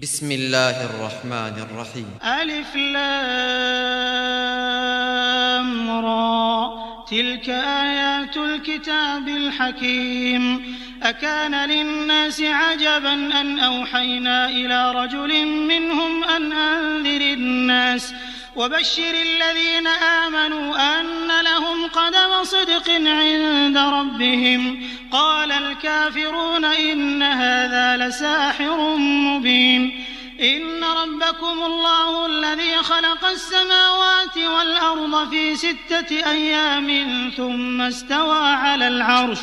بسم الله الرحمن الرحيم. ألف لام را تلك آيات الكتاب الحكيم. أكان للناس عجبا أن أوحينا إلى رجل منهم أن أنذر الناس وبشر الذين آمنوا أن لهم قدم صدق عند ربهم. قال الكافرون إن هذا لساحر مبين. إن ربكم الله الذي خلق السماوات والأرض في 6 أيام ثم استوى على العرش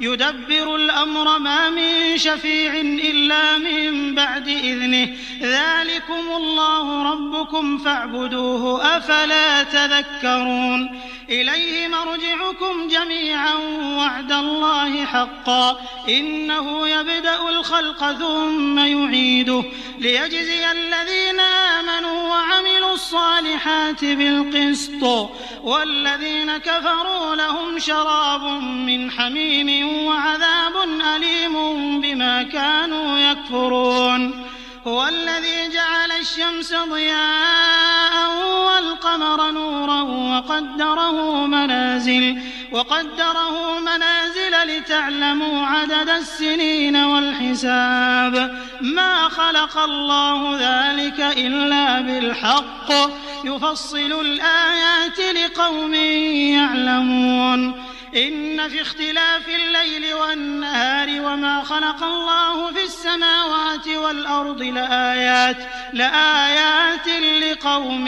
يدبر الأمر ما من شفيع إلا من بعد إذنه ذلكم الله ربكم فاعبدوه أفلا تذكرون. إليه مرجعكم جميعا وعد الله حقا إنه يبدأ الخلق ثم يعيده ليجزي الذين آمنوا وعملوا الصالحات بالقسط والذين كفروا لهم شراب من حميم وعذاب أليم بما كانوا يكفرون. هو الذي جعل الشمس ضياء والقمر نورا وقدره منازل لتعلموا عدد السنين والحساب. ما خلق الله ذلك إلا بالحق يفصل الآيات لقوم يعلمون. إن في اختلاف الليل والنهار وما خلق الله في السماوات والأرض لآيات لقوم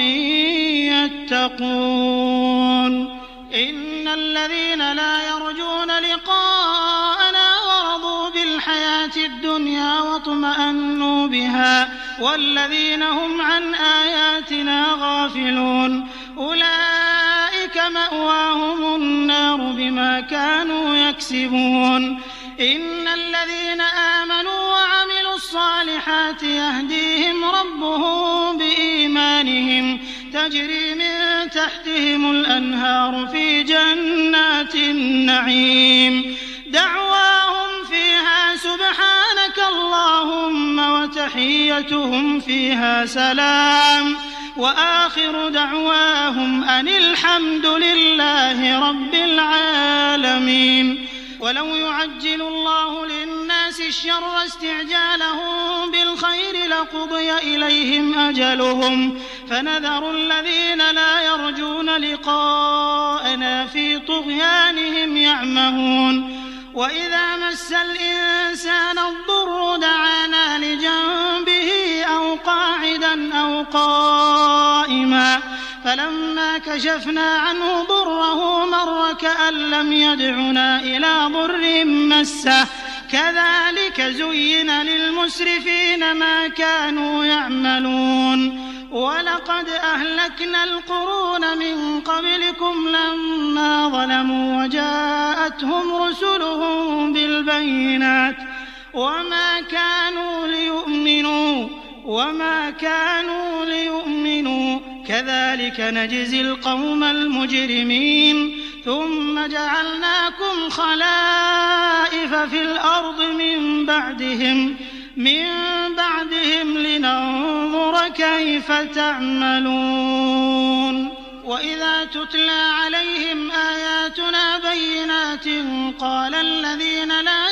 يتقون. إن الذين لا يرجون لقاءنا ورضوا بالحياة الدنيا واطمأنوا بها والذين هم عن آياتنا غافلون أولئك مأواهم النار بما كانوا يكسبون. إن الذين آمنوا وعملوا الصالحات يهديهم ربهم بإيمانهم تجري من تحتهم الأنهار في جنات النعيم دعواهم فيها سبحانك اللهم وتحيتهم فيها سلام وآخر دعواهم أن الحمد لله رب العالمين. ولو يعجل الله للناس الشر استعجالهم بالخير لقضي إليهم أجلهم فنذر الذين لا يرجون لقاءنا في طغيانهم يعمهون. وإذا مس الإنسان الضر دعانا لجنبه أو قاعدا أو قائما فلما كشفنا عنه ضره مر كأن لم يدعنا إلى ضر مسه كذلك زين للمسرفين ما كانوا يعملون. ولقد أهلكنا القرون من قبلكم لما ظلموا وجاءتهم رسلهم بالبينات وما كانوا ليؤمنوا كذلك نجزي القوم المجرمين. ثم جعلناكم خلائف في الأرض من بعدهم لننظر كيف تعملون. وإذا تتلى عليهم آياتنا بينات قال الذين لا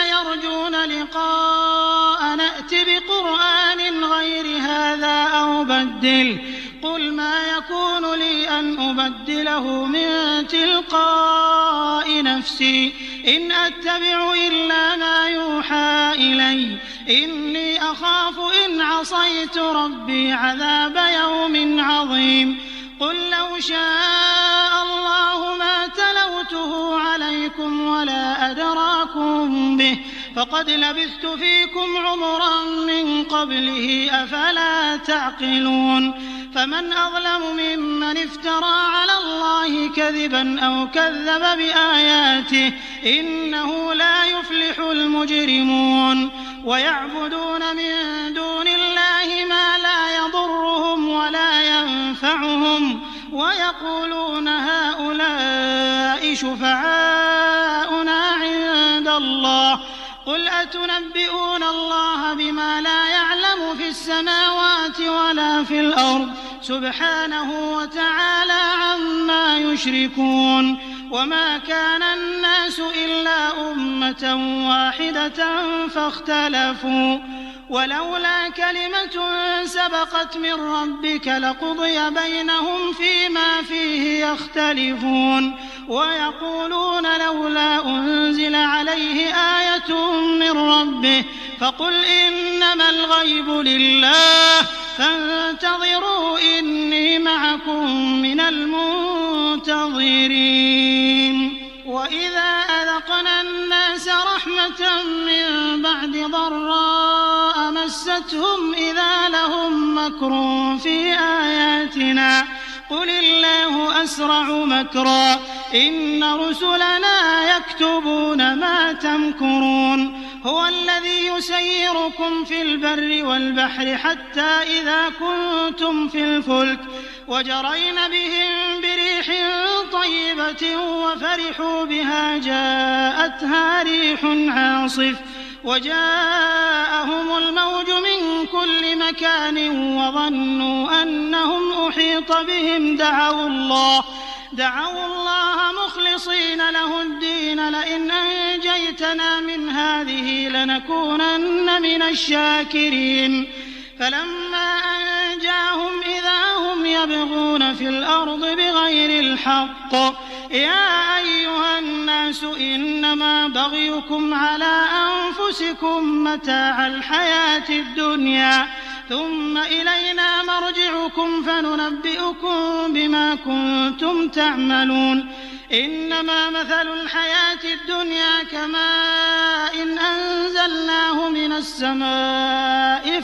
يرجون لقاءنا ائت بقرآن غير هذا أو بدله قل ما يكون لي أن أبدله من تلقاء نفسي إن أتبع إلا ما يوحى إلي إني أخاف إن عصيت ربي عذاب يوم عظيم. قل لو شاء الله ما تلوته عليكم ولا أدراكم به فقد لبثت فيكم عمرا من قبله أفلا تعقلون. فمن أظلم ممن افترى على الله كذبا أو كذب بآياته إنه لا يفلح المجرمون. ويعبدون من دون الله ما لا يضرهم ولا ينفعهم ويقولون هؤلاء شفعاؤنا عند الله قل أتنبئون الله بما لا يعلم في السماوات ولا في الأرض سبحانه وتعالى عما يشركون وما كان الناس إلا أمة واحدة فاختلفوا ولولا كلمة سبقت من ربك لقضي بينهم فيما فيه يختلفون ويقولون لولا أنزل عليه آية من ربه فقل إنما الغيب لله فانتظروا إني معكم من المنتظرين وإذا أذقنا الناس رحمة من بعد ضراء مستهم إذا لهم مكر في آياتنا قل الله أسرع مكرا إن رسلنا يكتبون ما تمكرون هو الذي يسيركم في البر والبحر حتى إذا كنتم في الفلك وجرين بهم بريح طيبة وفرحوا بها جاءتها ريح عاصف وجاءهم الموج من كل مكان وظنوا أنهم أحيط بهم دعوا الله مخلصين له الدين لئن أنجيتنا من هذه لنكونن من الشاكرين فلما أنجاهم إذا هم يبغون في الأرض بغير الحق يا أيها الناس إنما بغيكم على أنفسكم متاع الحياة الدنيا ثم إلينا مرجعكم فننبئكم بما كنتم تعملون إنما مثل الحياة الدنيا كماء إن أنزلناه من السماء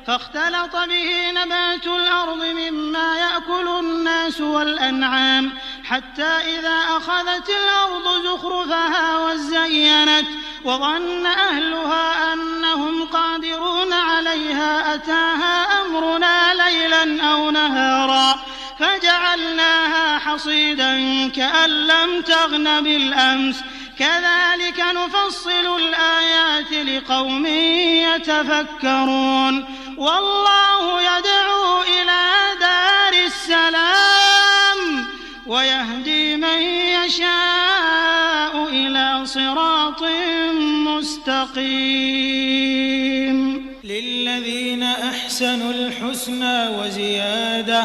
فاختلط به نبات الأرض مما يأكل الناس والأنعام حتى إذا أخذت الأرض زخرفها وزينت وظن أهلها أنهم قادرون عليها أتاها أمرنا ليلا أو نهارا فجعلناها حصيدا كأن لم تغن بالأمس كذلك نفصل الآيات لقوم يتفكرون والله يدعو إلى دار السلام ويهدي من يشاء إلى صراط مستقيم للذين أحسنوا الحسنى وزيادة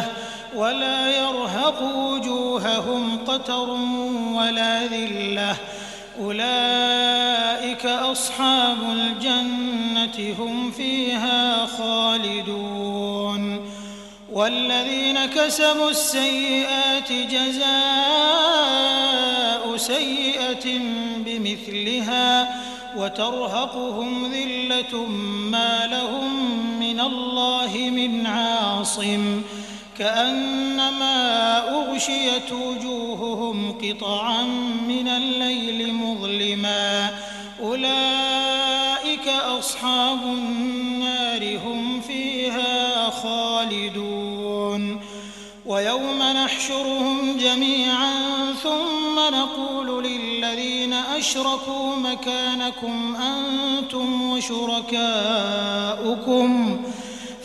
ولا يرهق وجوههم قتر ولا ذلة أولئك أصحاب الجنة هم فيها خالدون والذين كسبوا السيئات جزاء سيئة بمثلها وترهقهم ذلة ما لهم من الله من عاصم كأنما أغشيت وجوههم قطعا من الليل مظلما أولئك أصحاب النار هم فيها خالدون ويوم نحشرهم جميعا ثم نقول للذين أشركوا مكانكم أنتم وشركاؤكم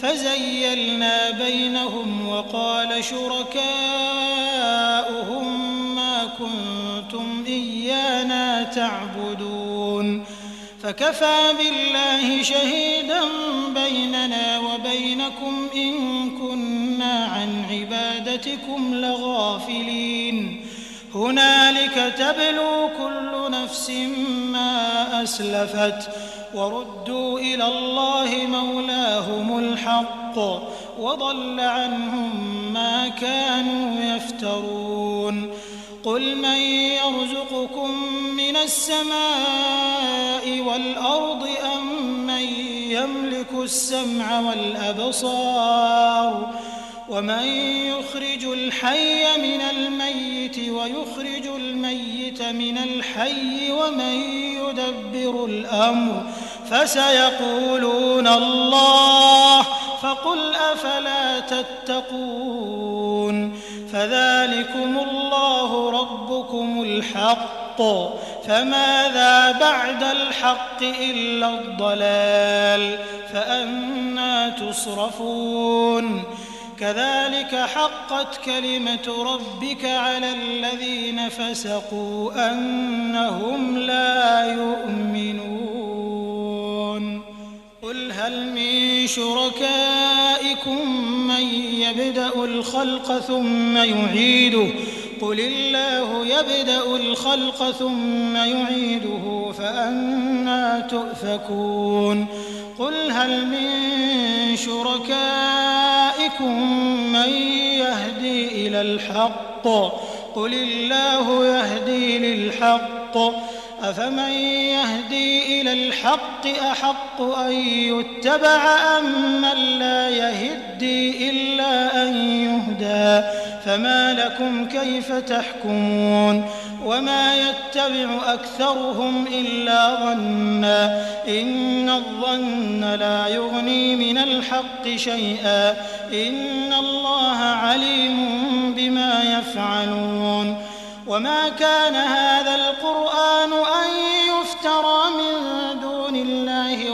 فزيلنا بينهم وقال شركاؤهم ما كنتم إيانا تعبدون فكفى بالله شهيدا بيننا وبينكم إن كنا عن عبادتكم لغافلين هنالك تبلو كل نفس ما أسلفت وردوا إلى الله مولاهم الحق وضل عنهم ما كانوا يفترون قل من يرزقكم من السماء والأرض أم من يملك السمع والأبصار ومن يخرج الحي من الميت ويخرج الميت من الحي ومن يدبر الأمر فسيقولون الله فقل أفلا تتقون فذلكم الله ربكم الحق فماذا بعد الحق إلا الضلال فأنى تصرفون كذلك حقت كلمة ربك على الذين فسقوا أنهم لا يؤمنون قل هل من شركائكم من يبدأ الخلق ثم يعيده قل الله يبدأ الخلق ثم يعيده فأنى تؤفكون قل هل من شركائكم من يهدي إلى الحق قل الله يهدي للحق أفمن يهدي إلى الحق أحق أن يتبع أم من لا يهدي إلا أن يهدى فما لكم كيف تحكمون وما يتبع أكثرهم إلا ظنا إن الظن لا يغني من الحق شيئا إن الله عليم بما يفعلون وما كان هذا القرآن أن يفترى من دون الله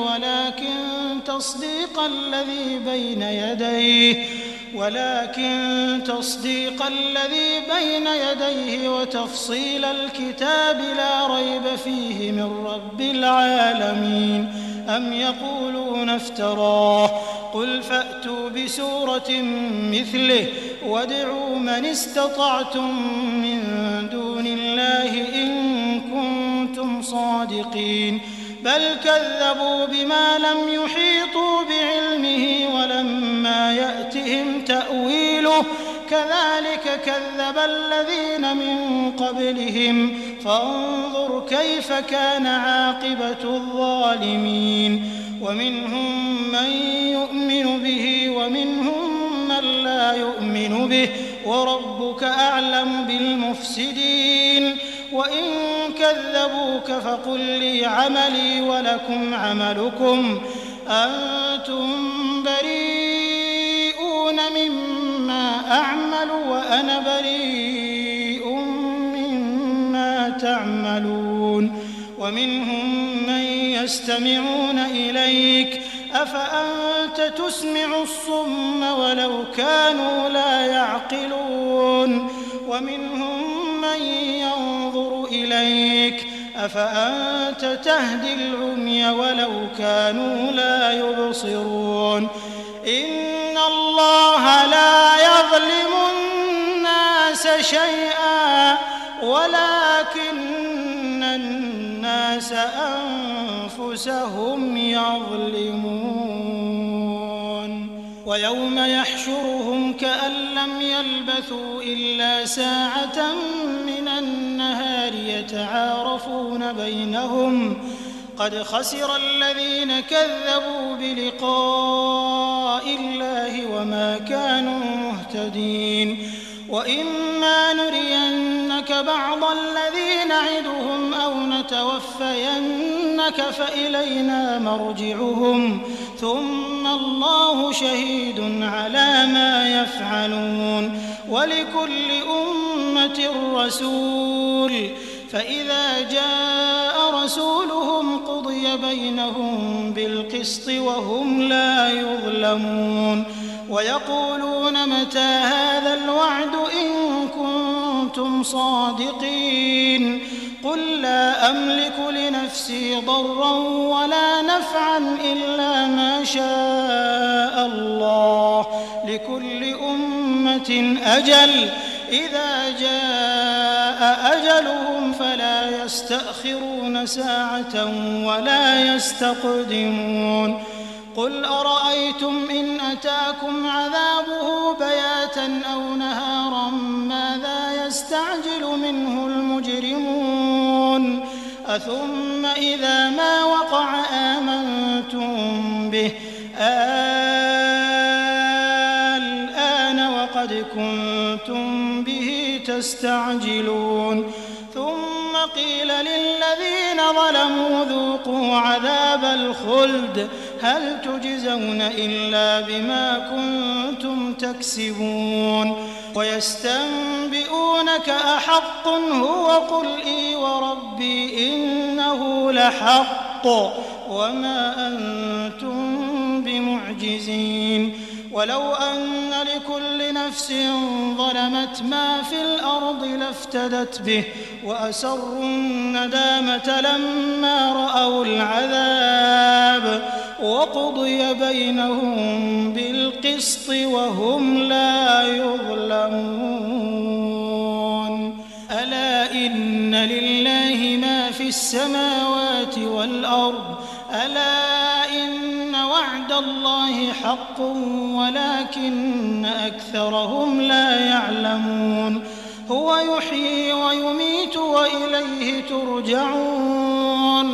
ولكن تصديق الذي بين يديه وتفصيل الكتاب لا ريب فيه من رب العالمين أم يقولون افتراه قل فأتوا بسورة مثله وادعوا من استطعتم من دون الله إن كنتم صادقين بل كذبوا بما لم يحيطوا بعلمه ولما يأتهم تأويله كذلك كذب الذين من قبلهم فانظر كيف كان عاقبة الظالمين ومنهم من يؤمن به ومنهم من لا يؤمن به وربك أعلم بالمفسدين وإن كذبوك فقل لي عملي ولكم عملكم أنتم بريئون مما أعمل وأنا بريء مما تعملون ومنهم من يستمعون إليك أفأنت تسمع الصم ولو كانوا لا يعقلون ومنهم من ينظر إليك أفأنت تهدي العمي ولو كانوا لا يبصرون إن الله لا يظلم الناس شيئا ولكن الناس أنفسهم يظلمون ويوم يحشرهم كأن لم يلبثوا إلا ساعة من النهار يتعارفون بينهم قد خسر الذين كذبوا بلقاء الله وما كانوا مهتدين وإما نرينك بعض الذي نعدهم أو نتوفينك فإلينا مرجعهم ثم الله شهيد على ما يفعلون ولكل أمة رسول فإذا جاء رسولهم قضي بينهم بالقسط وهم لا يظلمون ويقولون متى هذا الوعد إن كنتم صادقين قل لا أملك لنفسي ضرا ولا نفعا إلا ما شاء الله لكل أمة أجل إذا جاء أجلهم فلا يستأخرون ساعة ولا يستقدمون قل أرأيتم إن أتاكم عذابه بياتا أو نهارا ماذا يستعجل منه المجرمون أثم إذا ما وقع آمنتم به الآن وقد كنتم به تستعجلون ثم قيل للذين ظلموا ذوقوا عذاب الخلد هل تجزون إلا بما كنتم تكسبون ويستنبئونك أحق هو قل إي وربي إنه لحق وما أنتم بمعجزين ولو أن لكل نفس ظلمت ما في الأرض لافتدت به وأسروا الندامة لما رأوا العذاب وقضي بينهم بالقسط وهم لا يظلمون ألا إن لله ما في السماوات والأرض ألا إن وعد الله حق ولكن أكثرهم لا يعلمون هو يحيي ويميت وإليه ترجعون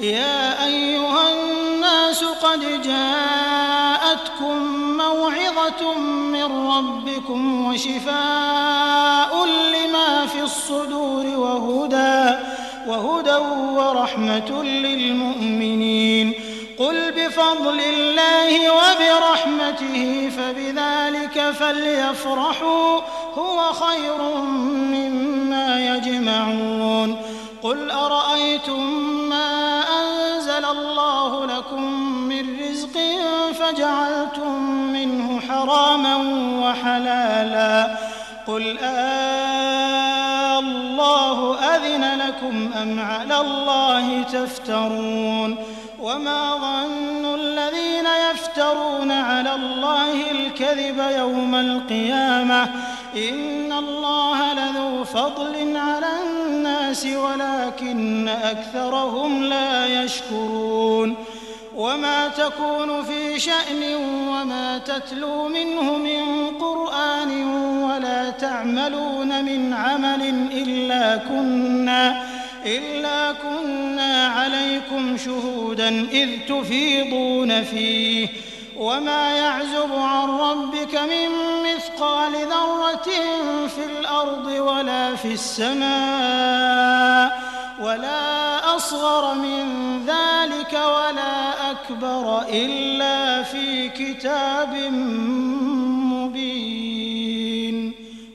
يا أيها الناس قد جاءتكم موعظة من ربكم وشفاء لما في الصدور وهدى ورحمة للمؤمنين قل بفضل الله وبرحمته فبذلك فليفرحوا هو خير مما يجمعون قل أرأيتم ما أنزل الله لكم من رزق فجعلتم منه حراما وحلالا قل الله أذن لكم أم على الله تفترون وما ظن الذين يفترون على الله الكذب يوم القيامة إن الله لذو فضل على الناس ولكن أكثرهم لا يشكرون وما تكون في شأن وما تتلو منه من قرآن ولا تعملون من عمل إلا كنا عليكم شهودا إذ تفيضون فيه وما يعزب عن ربك من مثقال ذرة في الأرض ولا في السماء ولا أصغر من ذلك ولا أكبر إلا في كتاب مبين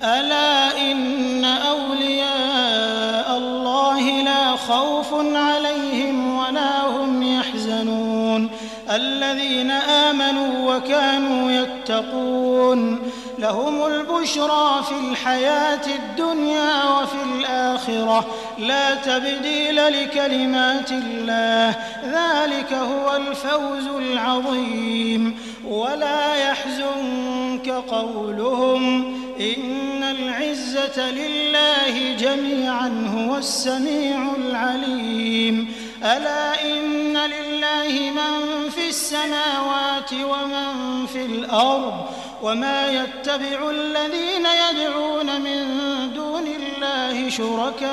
ألا إن أولياء الله لا خوف عليهم ولا هم يحزنون الذين آمنوا وكانوا يتقون لهم البشرى في الحياة الدنيا وفي الآخرة لا تبديل لكلمات الله ذلك هو الفوز العظيم ولا يحزنك قولهم إن العزة لله جميعا هو السميع العليم ألا إن لله من في السماوات ومن في الأرض وما يتبع الذين يدعون من دون الله شركاء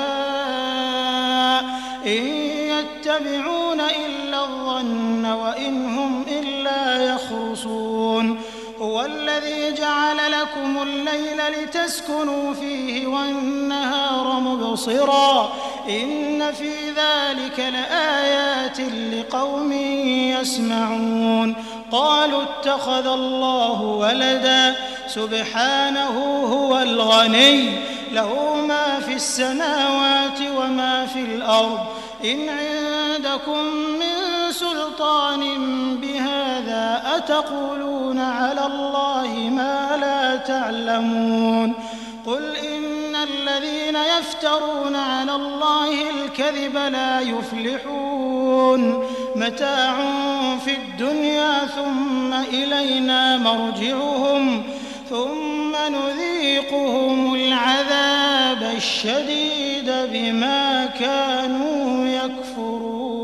إن يتبعون إلا الظن وإن هم إلا يخرصون هو الذي جعل لكم الليل لتسكنوا فيه والنهار مبصرا إن في ذلك لآيات لقوم يسمعون قالوا اتخذ الله ولدا سبحانه هو الغني له ما في السماوات وما في الأرض إن عندكم من سلطان بهذا أتقولون على الله ما لا تعلمون قل إن الذين يفترون على الله الكذب لا يفلحون متاع في الدنيا ثم إلينا مرجعهم ثم نذيقهم العذاب الشديد بما كانوا يكفرون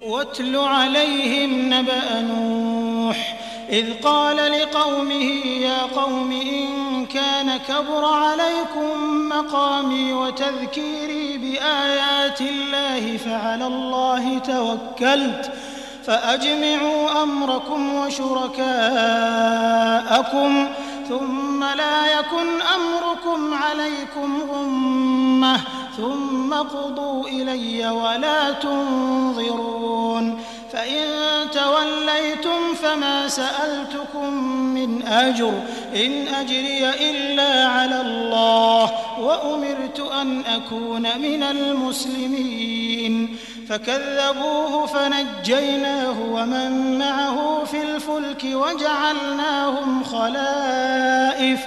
واتل عليهم نبأ نوح إذ قال لقومه يا قوم إن كان كبر عليكم مقامي وتذكيري بآيات الله فعلى الله توكلت فأجمعوا أمركم وشركاءكم ثم لا يكن أمركم عليكم غمة ثم اقضوا إلي ولا تنظرون فإن توليتم فما سألتكم من أجر إن أجري إلا على الله وأمرت أن أكون من المسلمين فكذبوه فنجيناه ومن معه في الفلك وجعلناهم خلائف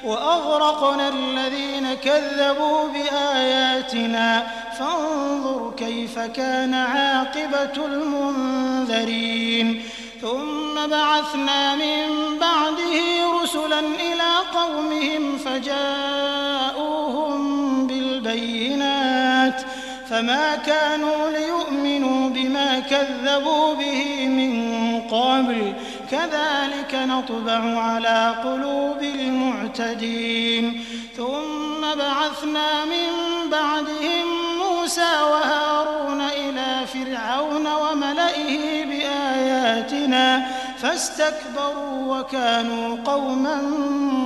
وأغرقنا الذين كذبوا بآياتنا فانظر كيف كان عاقبة المنذرين ثم بعثنا من بعده رسلا إلى قومهم فجاءوهم بالبينات فما كانوا ليؤمنوا بما كذبوا به من قبل كذلك نطبع على قلوب المعتدين ثم بعثنا من بعدهم موسى وهارون إلى فرعون وملئه بآياتنا فاستكبروا وكانوا قوما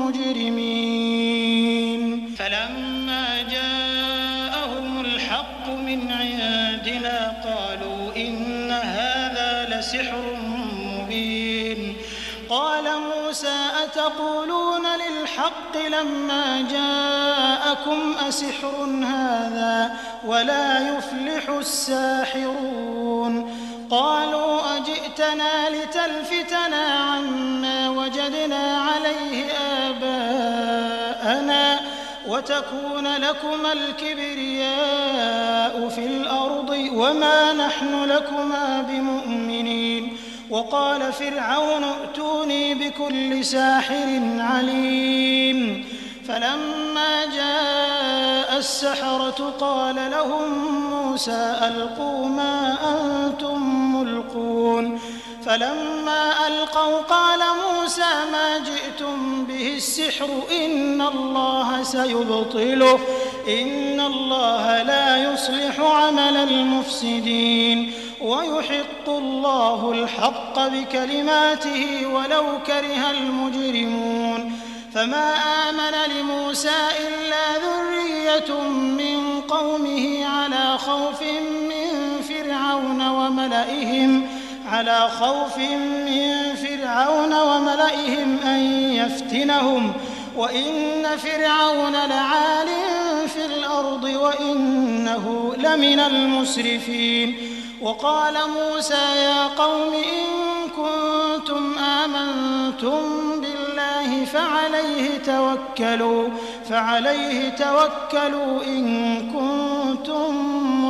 مجرمين فلما جاءهم الحق من عندنا قالوا إن هذا لسحر مبين قال موسى أتقولون للحق لما جاءكم أسحر هذا ولا يفلح الساحرون قالوا أجئتنا لتلفتنا عما وجدنا عليه آباءنا وتكون لكما الكبرياء في الأرض وما نحن لكما بمؤمنين وقال فرعون ائتوني بكل ساحر عليم فلما جاء السحرة قال لهم موسى ألقوا ما أنتم ملقون فلما ألقوا قال موسى ما جئتم به السحر إن الله سيبطله إن الله لا يصلح عمل المفسدين ويحق الله الحق بكلماته ولو كره المجرمون فما آمن لموسى إلا ذرية من قومه على خوف من فرعون وملئهم أن يفتنهم وإن فرعون لعال في الأرض وإنه لمن المسرفين وقال موسى يا قوم إن كنتم آمنتم بالله فعليه توكلوا إن كنتم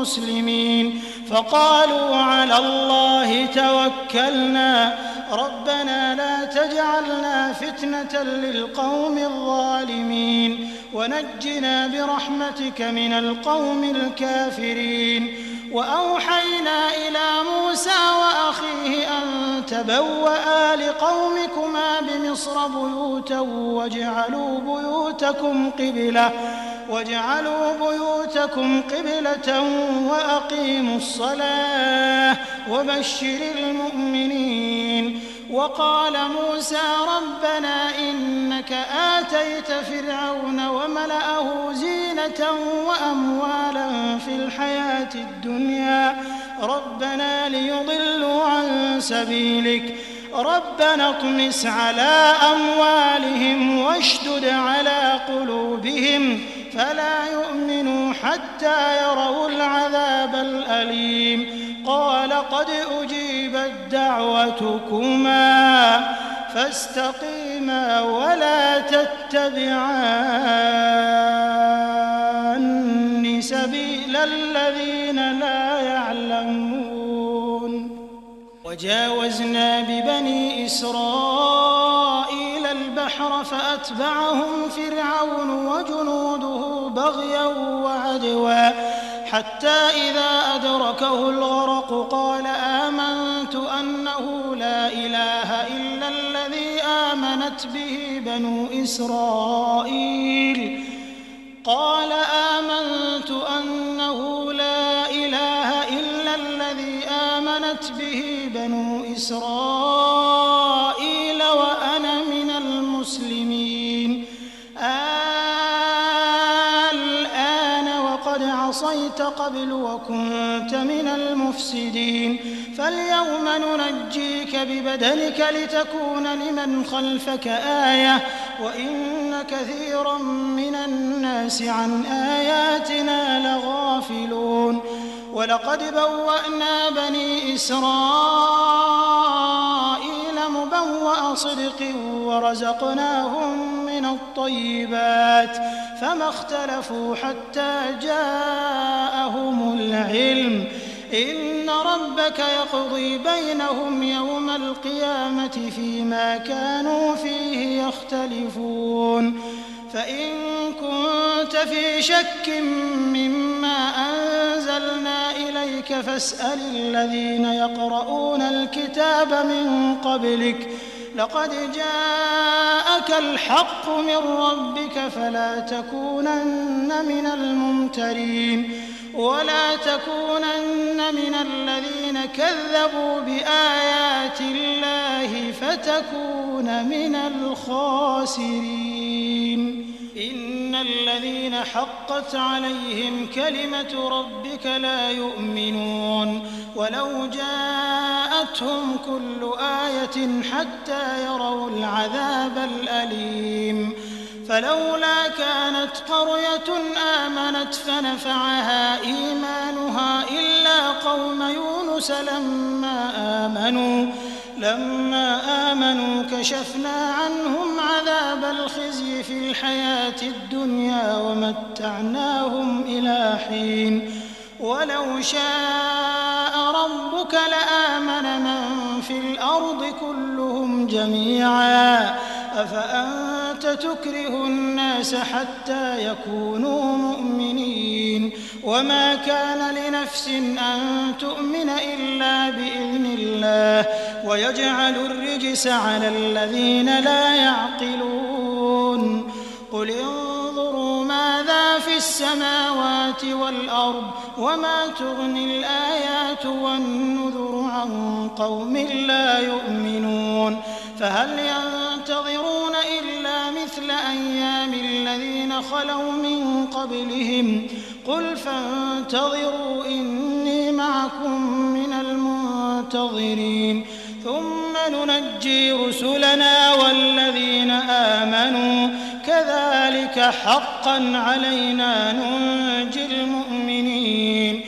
مسلمين فقالوا على الله توكلنا ربنا لا تجعلنا فتنة للقوم الظالمين ونجنا برحمتك من القوم الكافرين وأوحينا إلى موسى وأخيه أن تبوأ لقومكما بمصر بيوتا واجعلوا بيوتكم قبلة وأقيموا الصلاة وبشر المؤمنين وقال موسى ربنا إنك آتيت فرعون وملأه زينة وأموالا في الحياة الدنيا ربنا ليضلوا عن سبيلك ربنا اطمس على أموالهم واشدد على قلوبهم فلا يؤمنوا حتى يروا العذاب الأليم قال قد أجيبت دعوتكما فاستقيما ولا تتبعان سبيل الذين لا يعلمون وجاوزنا ببني إسرائيل البحر فأتبعهم فرعون وجنوده بغيا وعدوا حتى إذا أدركه الغرق قال آمنت أنه لا إله إلا الذي آمنت به بنو إسرائيل وأنا من المسلمين الآن وقد قبل وكنت من المفسدين فاليوم ننجيك ببدنك لتكون لمن خلفك آية وإن كثيرا من الناس عن آياتنا لغافلون ولقد بوأنا بني إسرائيل مبوأ صدق ورزقناهم من الطيبات فما اختلفوا حتى جاءهم العلم إن ربك يقضي بينهم يوم القيامة فيما كانوا فيه يختلفون فإن كنت في شك مما أنزلنا إليك فاسأل الذين يقرؤون الكتاب من قبلك لقد جاءك الحق من ربك فلا تكونن من الممترين ولا تكونن من الذين كذبوا بآيات الله فتكون من الخاسرين إن الذين حقت عليهم كلمة ربك لا يؤمنون ولو جاءتهم كل آية حتى يروا العذاب الأليم فلولا كانت قرية آمنت فنفعها إيمانها إلا قوم يونس لما آمنوا كشفنا عنهم عذاب الخزي في الحياة الدنيا ومتعناهم إلى حين ولو شاء ربك لآمن من في الأرض كلهم جميعا أفأنت تكره الناس حتى يكونوا مؤمنين وما كان لنفس أن تؤمن إلا بإذن الله ويجعل الرجس على الذين لا يعقلون قل انظروا ماذا في السماوات والأرض وما تغني الآيات والنذر عن قوم لا يؤمنون فهل ينتظرون إلا مثل أيام الذين خلوا من قبلهم قل فانتظروا إني معكم من المنتظرين ثم ننجي رسلنا والذين آمنوا كذلك حقا علينا ننجي المؤمنين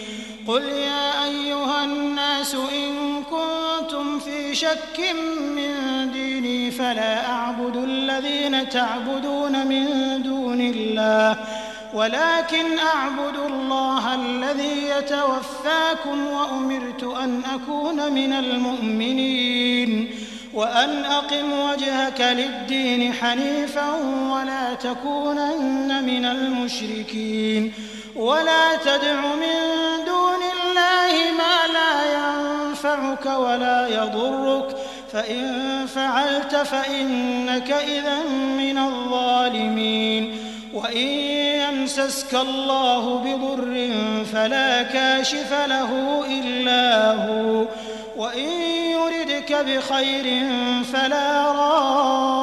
قل يا أيها الناس إن كنتم في شك من ديني فلا أعبد الذين تعبدون من دون الله ولكن أعبد الله الذي يتوفاكم وأمرت أن أكون من المؤمنين وأن أقم وجهك للدين حنيفا ولا تكونن من المشركين ولا تدع من دون الله ما لا ينفعك ولا يضرك فإن فعلت فإنك إذا من الظالمين وإن يمسسك الله بضر فلا كاشف له إلا هو وإن يردك بخير فلا راد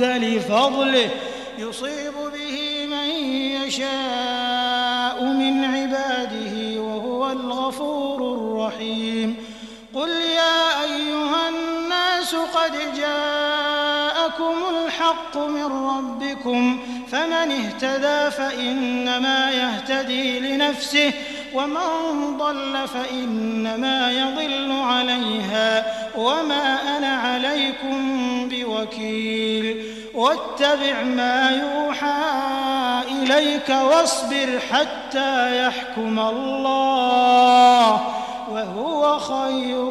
لفضله يصيب به من يشاء من عباده وهو الغفور الرحيم قل يا أيها الناس قد جاءكم الحق من ربكم فمن اهتدى فإنما يهتدي لنفسه ومن ضل فإنما يضل عليها وما أنا عليكم بوكيل واتبع ما يوحى إليك واصبر حتى يحكم الله وهو خير